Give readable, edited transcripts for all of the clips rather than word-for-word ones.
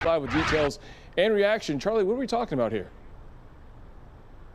Live with details and reaction. Charlie, what are we talking about here?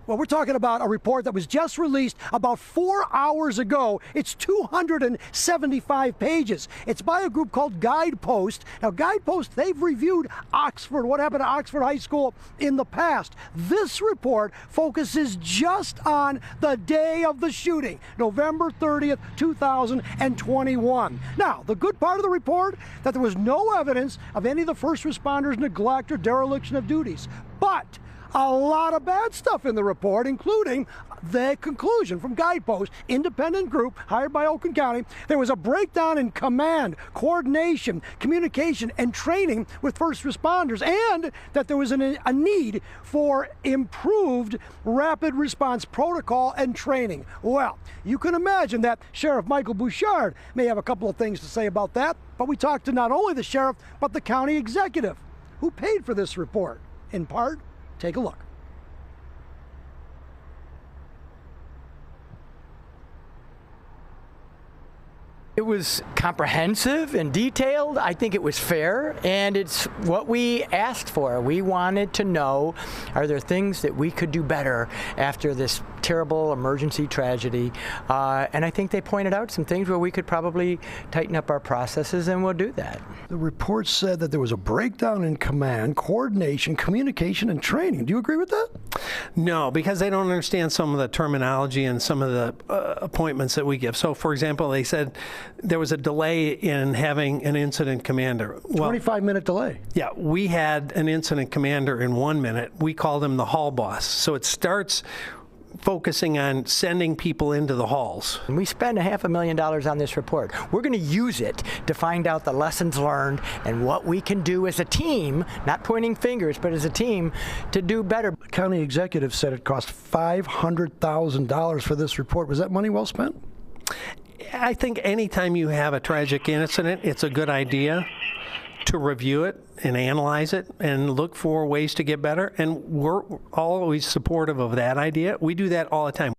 Well, we're talking about a report that was just released about 4 hours ago. It's 275 pages. It's by a group called Guidepost. Now, Guidepost, they've reviewed Oxford, what happened to Oxford High School in the past. This report focuses just on the day of the shooting, November 30th, 2021. Now, the good part of the report, that there was no evidence of any of the first responders' neglect or dereliction of duties. But a lot of bad stuff in the report, including the conclusion from Guidepost, independent group hired by Oakland County. There was a breakdown in command, coordination, communication, and training with first responders, and that there was a need for improved rapid response protocol and training. Well, you can imagine that Sheriff Michael Bouchard may have a couple of things to say about that, but we talked to not only the sheriff, but the county executive, who paid for this report, in part. Take a look. It was comprehensive and detailed. I think it was fair, and it's what we asked for. We wanted to know, are there things that we could do better after this terrible emergency tragedy? And I think they pointed out some things where we could probably tighten up our processes, and we'll do that. The report said that there was a breakdown in command, coordination, communication, and training. Do you agree with that? No, because they don't understand some of the terminology and some of the appointments that we give. So, for example, they said there was a delay in having an incident commander. Well, 25-minute delay. Yeah, we had an incident commander in 1 minute. We called him the hall boss. So it starts focusing on sending people into the halls. And we spent $500,000 on this report. We're going to use it to find out the lessons learned and what we can do as a team, not pointing fingers, but as a team, to do better. The county executive said it cost $500,000 for this report. Was that money well spent? I think anytime you have a tragic incident, it's a good idea to review it and analyze it and look for ways to get better. And we're always supportive of that idea. We do that all the time.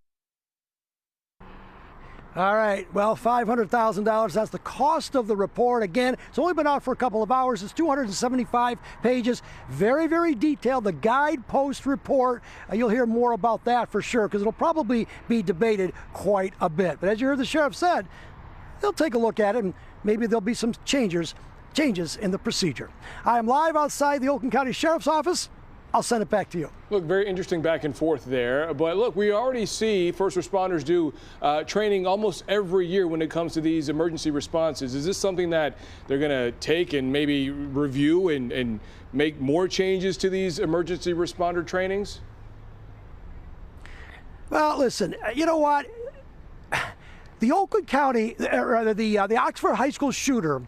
All right, well, $500,000, that's the cost of the report. Again, it's only been out for a couple of hours. It's 275 pages, very, very detailed. The Guidepost report, you'll hear more about that for sure, because it'll probably be debated quite a bit. But as you heard the sheriff said, they'll take a look at it, and maybe there'll be some changes in the procedure. I am live outside the Oakland County Sheriff's Office. I'll send it back to you. Look, very interesting back and forth there. But look, we already see first responders do training almost every year when it comes to these emergency responses. Is this something that they're going to take and maybe review and make more changes to these emergency responder trainings? Well, listen, you know what? The Oakland County, rather the Oxford High School shooter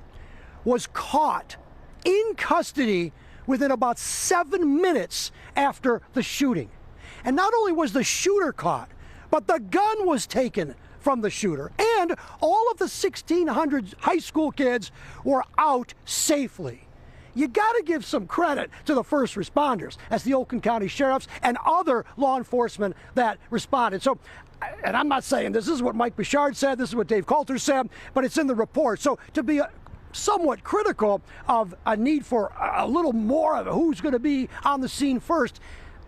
was caught in custody within about 7 minutes after the shooting. And not only was the shooter caught, but the gun was taken from the shooter. And all of the 1,600 high school kids were out safely. You got to give some credit to the first responders, as the Oakland County sheriffs and other law enforcement that responded. So, and I'm not saying this is what Mike Bouchard said, this is what Dave Coulter said, but it's in the report. So to be somewhat critical of a need for a little more of who's going to be on the scene first.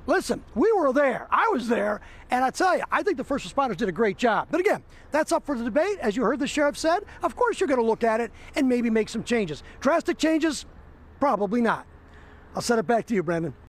Listen, we were there. I was there. And I tell you, I think the first responders did a great job. But again, that's up for the debate. As you heard the sheriff said, of course you're going to look at it and maybe make some changes. Drastic changes? Probably not. I'll send it back to you, Brendan.